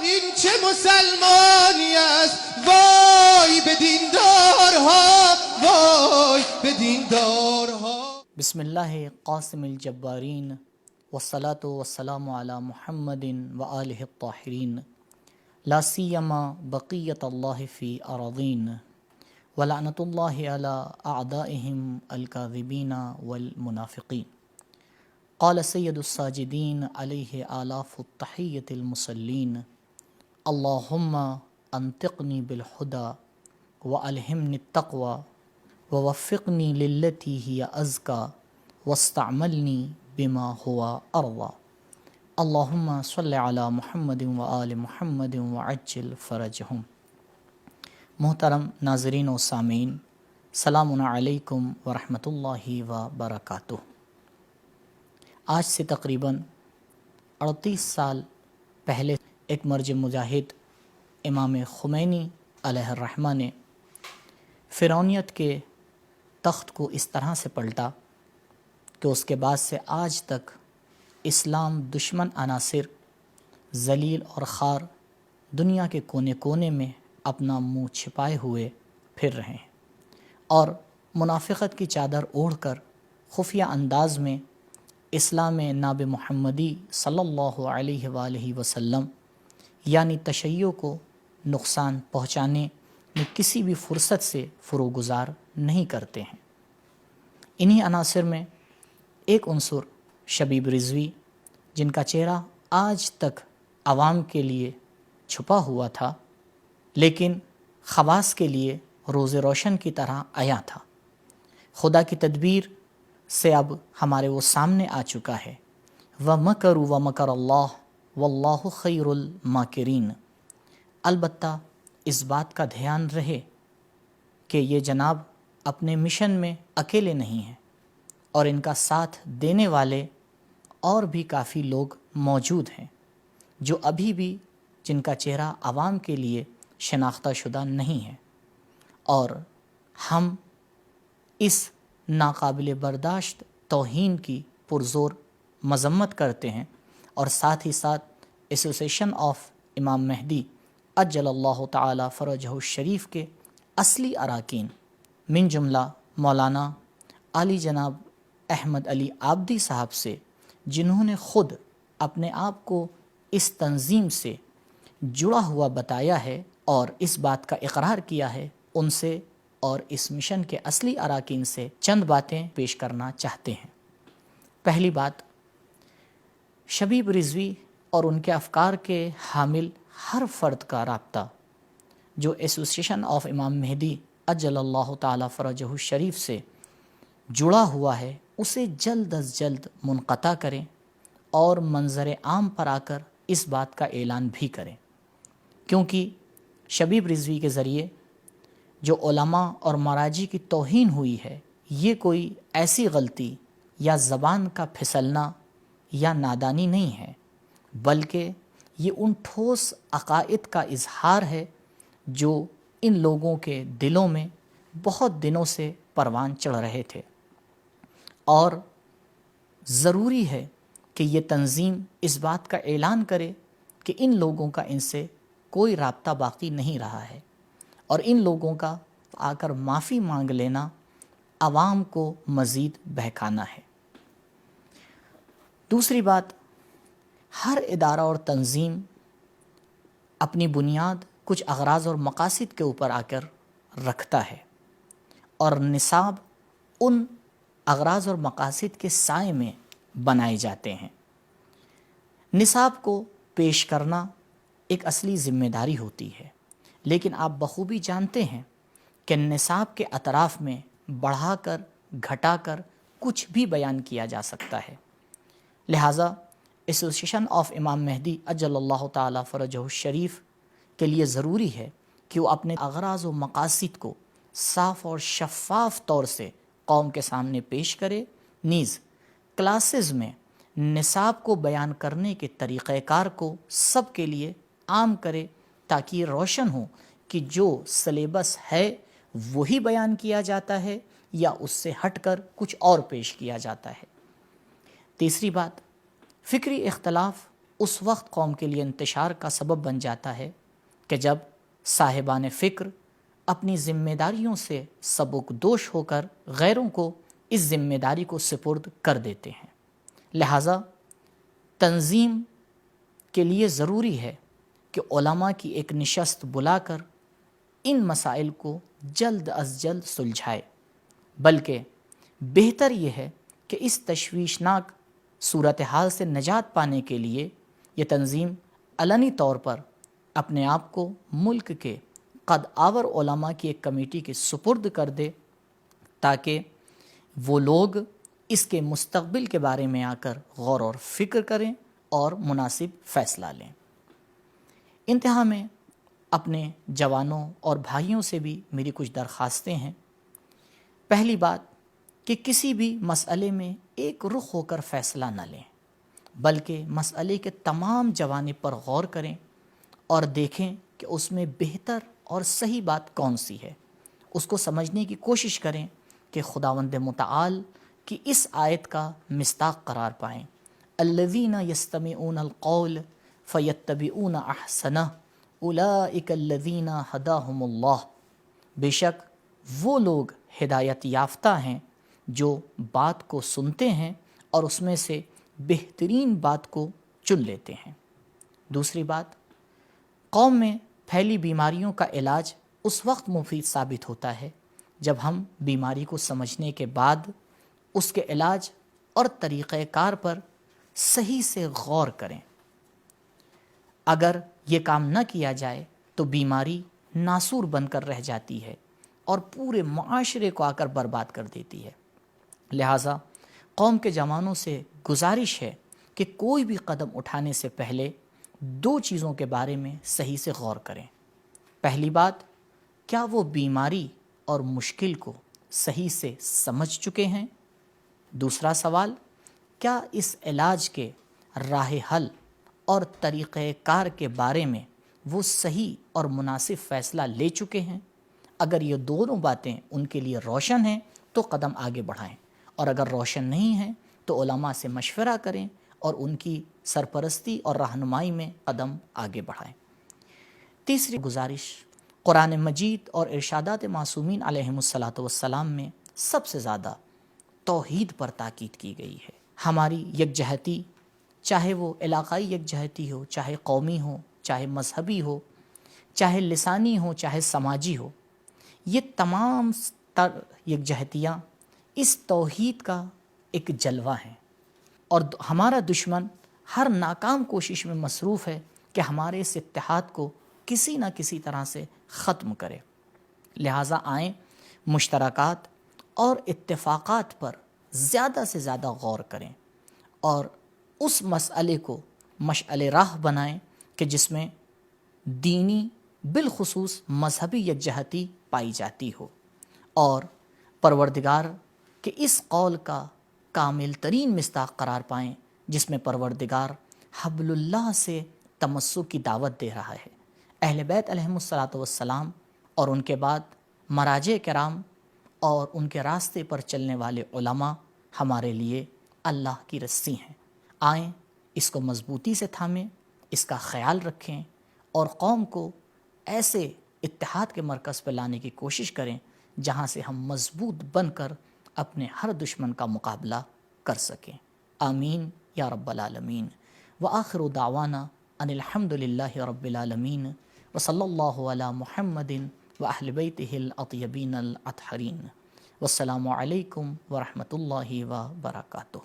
N چه مسلمانی است وای به دیندارها وای به دیندارها. بسم اللہ قاسم الجبارین والصلاة والسلام علی محمد وآلہ الطاہرین لا سیما بقیت اللہ فی اراضین ولعنۃ اللہ علی اعدائہم الکاذبین والمنافقین. قال سید الساجدین علیہ آلاف التحیۃ المصلین اللہم انطقنی بالہدی والہمنی التقوی ووفقنی للتی ہی ازکا واستعملنی بما ہوا ارضی. اللہم صلی علی محمد وآل محمد وعجل فرجہم. محترم ناظرین و سامعین، سلام علیکم ورحمۃ اللہ وبرکاتہ. آج سے تقریباً 38 سال پہلے ایک مرج مجاہد امام خمینی علیہ الرحمہ نے فرعونیت کے تخت کو اس طرح سے پلٹا کہ اس کے بعد سے آج تک اسلام دشمن عناصر ذلیل اور خوار دنیا کے کونے کونے میں اپنا منہ چھپائے ہوئے پھر رہے ہیں اور منافقت کی چادر اوڑھ کر خفیہ انداز میں اسلام ناب محمدی صلی اللہ علیہ وآلہ وسلم یعنی تشیع کو نقصان پہنچانے میں کسی بھی فرصت سے فروگزار نہیں کرتے ہیں. انہی عناصر میں ایک عنصر شبیب رضوی، جن کا چہرہ آج تک عوام کے لیے چھپا ہوا تھا لیکن خواص کے لیے روز روشن کی طرح عیاں تھا، خدا کی تدبیر سے اب ہمارے وہ سامنے آ چکا ہے. وَمَكَرُوا وَمَكَرَ اللَّهُ وَاللَّهُ خَيْرُ الْمَاكِرِينَ. البتہ اس بات کا دھیان رہے کہ یہ جناب اپنے مشن میں اکیلے نہیں ہیں اور ان کا ساتھ دینے والے اور بھی کافی لوگ موجود ہیں جو ابھی بھی جن کا چہرہ عوام کے لیے شناختہ شدہ نہیں ہے، اور ہم اس ناقابل برداشت توہین کی پرزور مذمت کرتے ہیں اور ساتھ ہی ساتھ ایسوسیشن آف امام مہدی عجل اللہ تعالی فرجہ الشریف کے اصلی اراکین من جملہ مولانا علی جناب احمد علی عابدی صاحب سے، جنہوں نے خود اپنے آپ کو اس تنظیم سے جڑا ہوا بتایا ہے اور اس بات کا اقرار کیا ہے، ان سے اور اس مشن کے اصلی اراکین سے چند باتیں پیش کرنا چاہتے ہیں. پہلی بات، شبیب رضوی اور ان کے افکار کے حامل ہر فرد کا رابطہ جو ایسوسیشن آف امام مہدی عجل اللہ تعالی فرجہ الشریف سے جڑا ہوا ہے اسے جلد از جلد منقطع کریں اور منظر عام پر آ کر اس بات کا اعلان بھی کریں، کیونکہ شبیب رضوی کے ذریعے جو علماء اور مراجع کی توہین ہوئی ہے، یہ کوئی ایسی غلطی یا زبان کا پھسلنا یا نادانی نہیں ہے، بلکہ یہ ان ٹھوس عقائد کا اظہار ہے جو ان لوگوں کے دلوں میں بہت دنوں سے پروان چڑھ رہے تھے، اور ضروری ہے کہ یہ تنظیم اس بات کا اعلان کرے کہ ان لوگوں کا ان سے کوئی رابطہ باقی نہیں رہا ہے، اور ان لوگوں کا آ کر معافی مانگ لینا عوام کو مزید بہکانا ہے. دوسری بات، ہر ادارہ اور تنظیم اپنی بنیاد کچھ اغراض اور مقاصد کے اوپر آ کر رکھتا ہے، اور نصاب ان اغراض اور مقاصد کے سائے میں بنائے جاتے ہیں. نصاب کو پیش کرنا ایک اصلی ذمہ داری ہوتی ہے، لیکن آپ بخوبی جانتے ہیں کہ نصاب کے اطراف میں بڑھا کر گھٹا کر کچھ بھی بیان کیا جا سکتا ہے. لہٰذا ایسوسیشن آف امام مہدی عجل اللہ تعالی فرجہ الشریف کے لیے ضروری ہے کہ وہ اپنے اغراض و مقاصد کو صاف اور شفاف طور سے قوم کے سامنے پیش کرے، نیز کلاسز میں نصاب کو بیان کرنے کے طریقہ کار کو سب کے لیے عام کرے تاکہ یہ روشن ہو کہ جو سلیبس ہے وہی بیان کیا جاتا ہے یا اس سے ہٹ کر کچھ اور پیش کیا جاتا ہے. تیسری بات، فکری اختلاف اس وقت قوم کے لیے انتشار کا سبب بن جاتا ہے کہ جب صاحبان فکر اپنی ذمہ داریوں سے سبک دوش ہو کر غیروں کو اس ذمہ داری کو سپرد کر دیتے ہیں۔ لہٰذا تنظیم کے لیے ضروری ہے کہ علماء کی ایک نشست بلا کر ان مسائل کو جلد از جلد سلجھائے، بلکہ بہتر یہ ہے کہ اس تشویشناک صورتحال سے نجات پانے کے لیے یہ تنظیم علنی طور پر اپنے آپ کو ملک کے قد آور علماء کی ایک کمیٹی کے سپرد کر دے، تاکہ وہ لوگ اس کے مستقبل کے بارے میں آ کر غور اور فکر کریں اور مناسب فیصلہ لیں۔ انتہا میں اپنے جوانوں اور بھائیوں سے بھی میری کچھ درخواستیں ہیں۔ پہلی بات کہ کسی بھی مسئلے میں ایک رخ ہو کر فیصلہ نہ لیں، بلکہ مسئلے کے تمام جوانب پر غور کریں اور دیکھیں کہ اس میں بہتر اور صحیح بات کون سی ہے، اس کو سمجھنے کی کوشش کریں کہ خداوند متعال کی اس آیت کا مصداق قرار پائیں، الذین یستمعون القول فیتبعون احسنہ اولئک الذین ہداہم اللہ، بے شک وہ لوگ ہدایت یافتہ ہیں جو بات کو سنتے ہیں اور اس میں سے بہترین بات کو چن لیتے ہیں۔ دوسری بات، قوم میں پھیلی بیماریوں کا علاج اس وقت مفید ثابت ہوتا ہے جب ہم بیماری کو سمجھنے کے بعد اس کے علاج اور طریقہ کار پر صحیح سے غور کریں۔ اگر یہ کام نہ کیا جائے تو بیماری ناسور بن کر رہ جاتی ہے اور پورے معاشرے کو آ کر برباد کر دیتی ہے۔ لہٰذا قوم کے جوانوں سے گزارش ہے کہ کوئی بھی قدم اٹھانے سے پہلے دو چیزوں کے بارے میں صحیح سے غور کریں۔ پہلی بات، کیا وہ بیماری اور مشکل کو صحیح سے سمجھ چکے ہیں؟ دوسرا سوال، کیا اس علاج کے راہ حل اور طریقہ کار کے بارے میں وہ صحیح اور مناسب فیصلہ لے چکے ہیں؟ اگر یہ دونوں باتیں ان کے لیے روشن ہیں تو قدم آگے بڑھائیں، اور اگر روشن نہیں ہیں تو علماء سے مشورہ کریں اور ان کی سرپرستی اور رہنمائی میں قدم آگے بڑھائیں۔ تیسری گزارش، قرآن مجید اور ارشادات معصومین علیہم الصلاۃ والسلام میں سب سے زیادہ توحید پر تاکید کی گئی ہے۔ ہماری یکجہتی، چاہے وہ علاقائی یکجہتی ہو، چاہے قومی ہو، چاہے مذہبی ہو، چاہے لسانی ہو، چاہے سماجی ہو، یہ تمام تر یکجہتیاں اس توحید کا ایک جلوہ ہیں، اور ہمارا دشمن ہر ناکام کوشش میں مصروف ہے کہ ہمارے اس اتحاد کو کسی نہ کسی طرح سے ختم کرے۔ لہٰذا آئیں مشترکات اور اتفاقات پر زیادہ سے زیادہ غور کریں اور اس مسئلے کو مشعل راہ بنائیں کہ جس میں دینی بالخصوص مذہبی یکجہتی پائی جاتی ہو، اور پروردگار کے اس قول کا کامل ترین مصداق قرار پائیں جس میں پروردگار حبل اللہ سے تمسک کی دعوت دے رہا ہے۔ اہل بیت علیہم الصلاۃ والسلام اور ان کے بعد مراجع کرام اور ان کے راستے پر چلنے والے علماء ہمارے لیے اللہ کی رسی ہیں۔ آئیں اس کو مضبوطی سے تھامیں، اس کا خیال رکھیں اور قوم کو ایسے اتحاد کے مرکز پہ لانے کی کوشش کریں جہاں سے ہم مضبوط بن کر اپنے ہر دشمن کا مقابلہ کر سکیں۔ آمین یا رب العالمین۔ وآخر دعوانا ان الحمد للہ رب العالمین، وصلی اللہ علی محمد واہل بیتہ الاطیبین الاطہرین۔ والسلام علیکم ورحمۃ اللہ وبرکاتہ۔